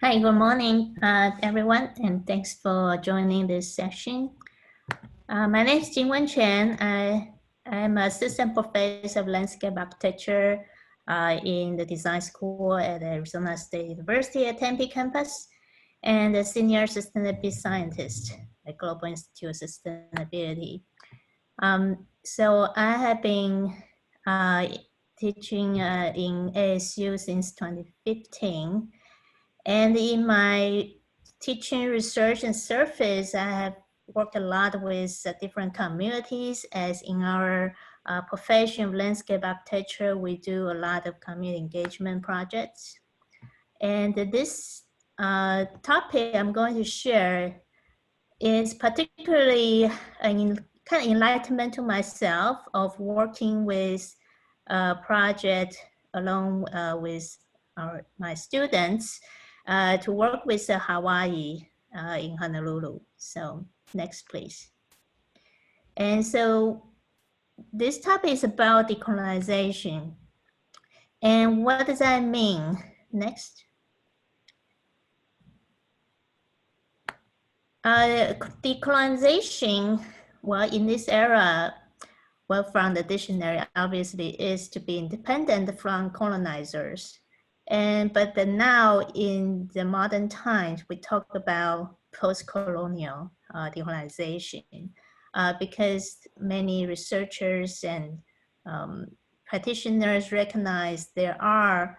Hi, good morning, everyone, and thanks for joining this session. My name is Chingwen Cheng. I'm assistant professor of landscape architecture in the design school at Arizona State University at Tempe campus, and a senior sustainability scientist at Global Institute of Sustainability. So I have been teaching in ASU since 2015. And in my teaching, research, and service, I have worked a lot with different communities. As in our profession of landscape architecture, we do a lot of community engagement projects. And this topic I'm going to share is particularly an kind of enlightenment to myself of working with a project along with my students to work with Hawaii in Honolulu. So next, please. And so this topic is about decolonization. And what does that mean? Next. Decolonization, well, in this era, well, from the dictionary, obviously, is to be independent from colonizers. But now in the modern times, we talk about post-colonial decolonization because many researchers and practitioners recognize there are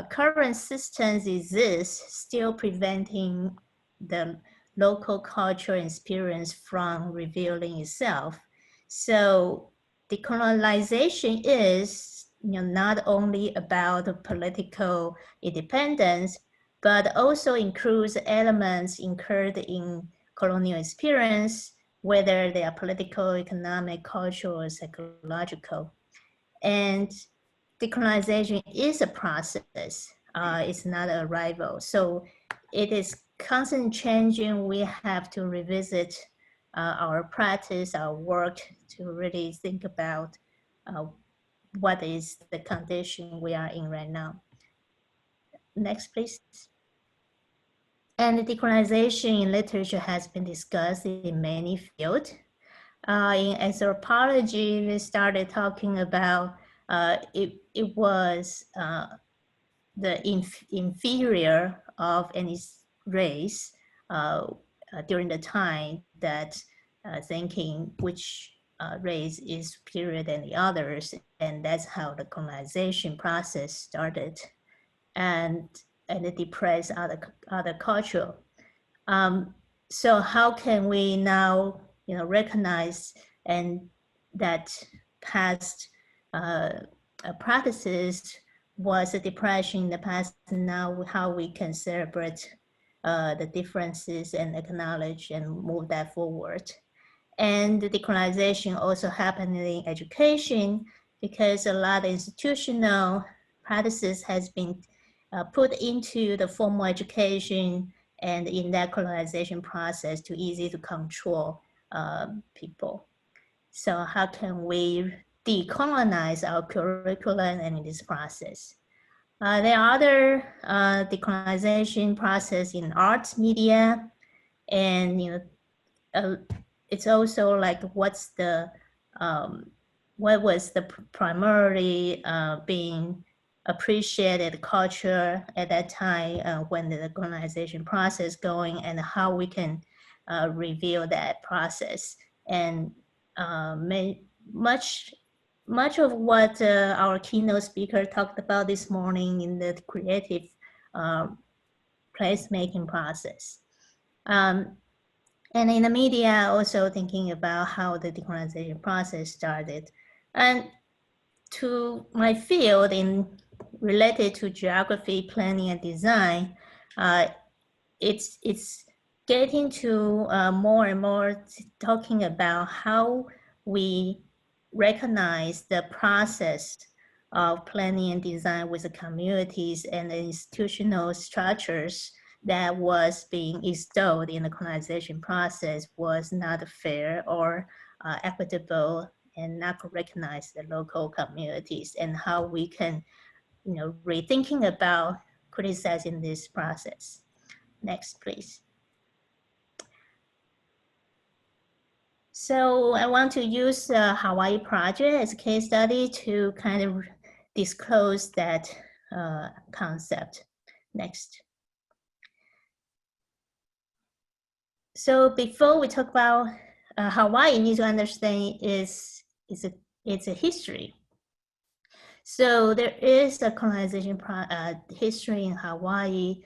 current systems exist still preventing the local culture experience from revealing itself. So decolonization is not only about political independence, but also includes elements incurred in colonial experience, whether they are political, economic, cultural, or psychological. And decolonization is a process. It's not a rival. So it is constantly changing. We have to revisit our practice, our work to really think about what is the condition we are in right now. Next, please. And decolonization in literature has been discussed in many fields. In anthropology, we started talking about it was the inferior of any race during the time that thinking which race is superior than the others, and that's how the colonization process started, and it depressed other culture. So how can we now recognize and that past practices was a depression in the past, and now how we can celebrate the differences and acknowledge and move that forward. And the decolonization also happened in education because a lot of institutional practices has been put into the formal education, and in that colonization process too easy to control people. So how can we decolonize our curriculum and in this process? There are other decolonization process in arts, media, and it's also like what was the primarily being appreciated culture at that time when the colonization process going, and how we can reveal that process. And much of what our keynote speaker talked about this morning in the creative placemaking process. And in the media, also thinking about how the decolonization process started. And to my field related to geography, planning, and design, it's getting to more and more talking about how we recognize the process of planning and design with the communities and the institutional structures that was being installed in the colonization process was not fair or equitable and not recognize the local communities, and how we can rethinking about criticizing this process. Next, please. So I want to use the Hawaii project as a case study to kind of disclose that concept. Next. So before we talk about Hawaii, you need to understand it's a history. So there is a colonization history in Hawaii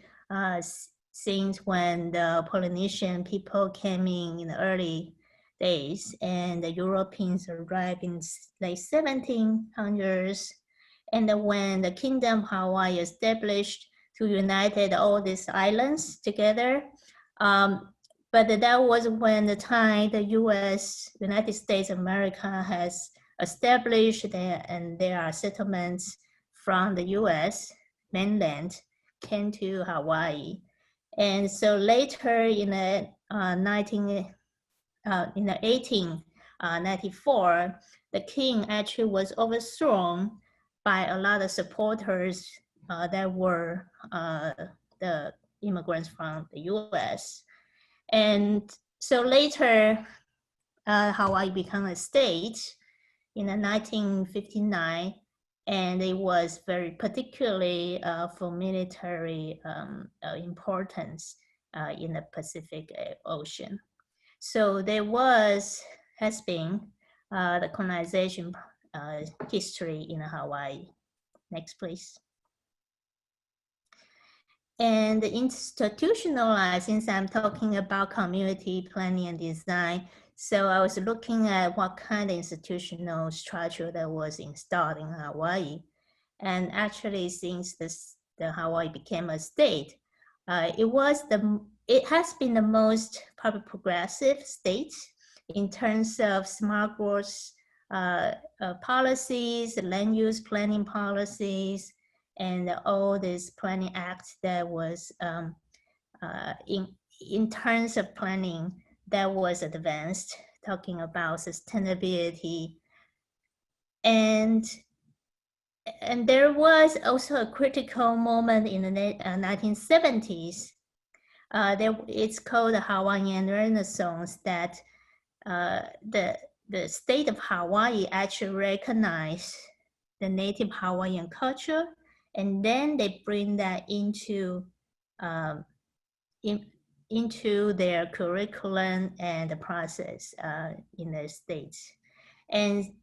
since when the Polynesian people came in the early days, and the Europeans arrived in late 1700s. And when the Kingdom of Hawaii established to united all these islands together, but that was when the time the United States of America has established there, and there are settlements from the US mainland came to Hawaii. And so later in the 1894, the king actually was overthrown by a lot of supporters that were the immigrants from the US. And so later, Hawaii became a state in 1959, and it was very particularly for military importance in the Pacific Ocean. So there has been the colonization history in Hawaii. Next, please. And institutionalized, since I'm talking about community planning and design, so I was looking at what kind of institutional structure that was installed in Hawaii. And actually, since the Hawaii became a state, it has been the most probably progressive state in terms of smart growth policies, land use planning policies, and all these planning acts that was in terms of planning that was advanced, talking about sustainability. And there was also a critical moment in the 1970s. It's called the Hawaiian Renaissance, that the state of Hawaii actually recognized the native Hawaiian culture, and then they bring that into their curriculum and the process in the states. And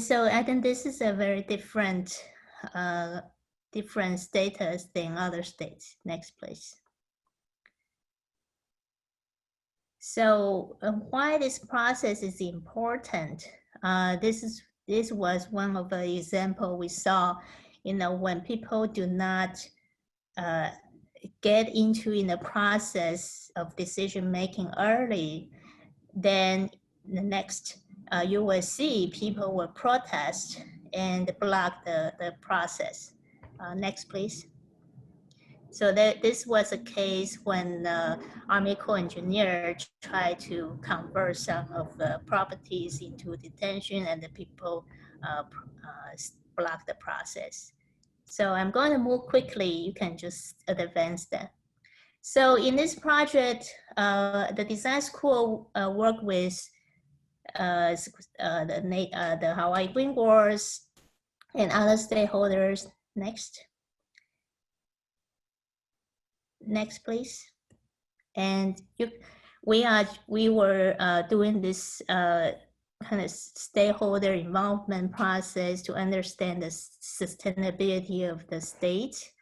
so I think this is a very different status than other states. Next, please. So why this process is important? This was one of the example we saw. When people do not get into in the process of decision making early, then the next you will see people will protest and block the process. Next, please. So this was a case when the Army Corps engineer tried to convert some of the properties into detention, and the people blocked the process. So I'm going to move quickly. You can just advance that. So in this project, the design school worked with the Hawai'i Green Growth and other stakeholders. Next. Next, please. And we were doing this kind of stakeholder involvement process to understand the sustainability of the state.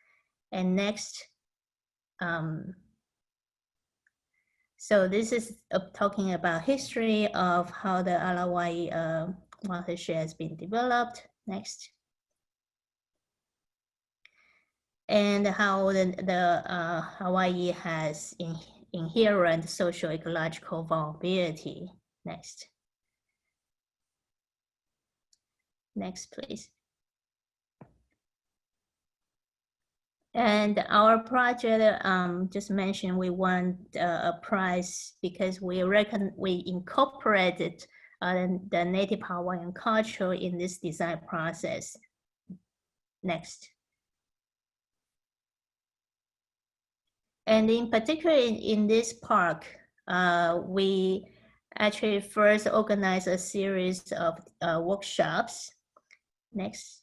And next, so this is talking about history of how the Hawaii watershed has been developed. Next. And how the Hawaii has inherent social ecological vulnerability. Next. Next, please. And our project, just mentioned, we won a prize because we incorporated the native Hawaiian culture in this design process. Next. And in particular, in this park, we actually first organized a series of workshops. Next.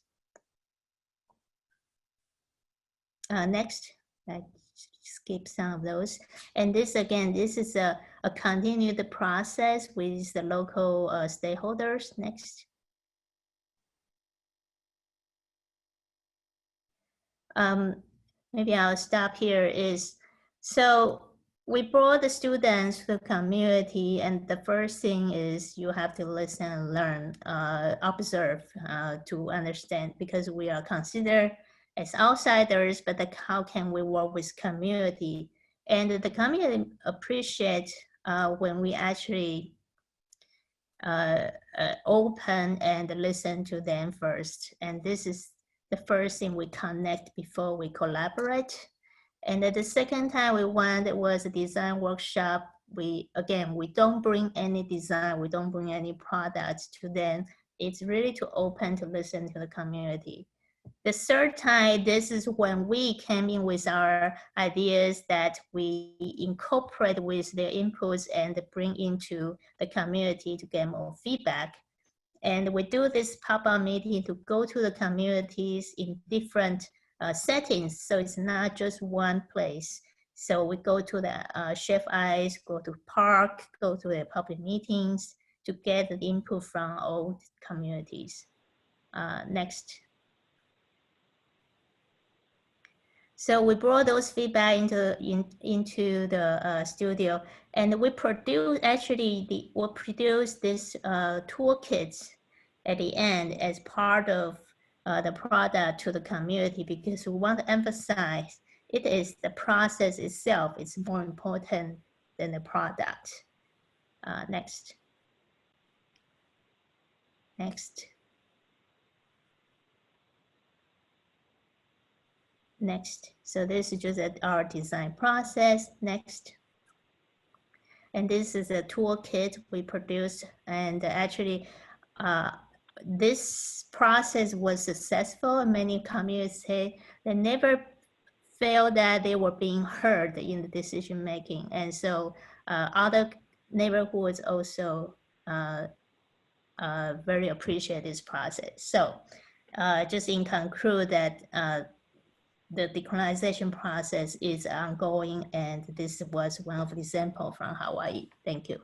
Next. I skip some of those. And this, again, this is a continued process with the local stakeholders. Next. Maybe I'll stop here is, so we brought the students to the community, and the first thing is you have to listen and learn, observe to understand, because we are considered as outsiders, but how can we work with community? And the community appreciate when we actually open and listen to them first. And this is the first thing, we connect before we collaborate. And the second time we went was a design workshop. We don't bring any design, we don't bring any products to them. It's really to open to listen to the community. The third time, this is when we came in with our ideas that we incorporate with their inputs and bring into the community to get more feedback. And we do this pop-up meeting to go to the communities in different settings. So it's not just one place. So we go to the chef eyes, go to park, go to the public meetings to get the input from all communities. Next. So we brought those feedback into the studio, and we produce we'll produce this toolkits at the end as part of the product to the community, because we want to emphasize it is the process itself. It's more important than the product. Next. Next. Next. So this is just our design process. Next. And this is a toolkit we produced. And actually, this process was successful. Many communities say they never felt that they were being heard in the decision making. And so other neighborhoods also very appreciate this process. So just in conclude that the decolonization process is ongoing, and this was one of the examples from Hawaii. Thank you.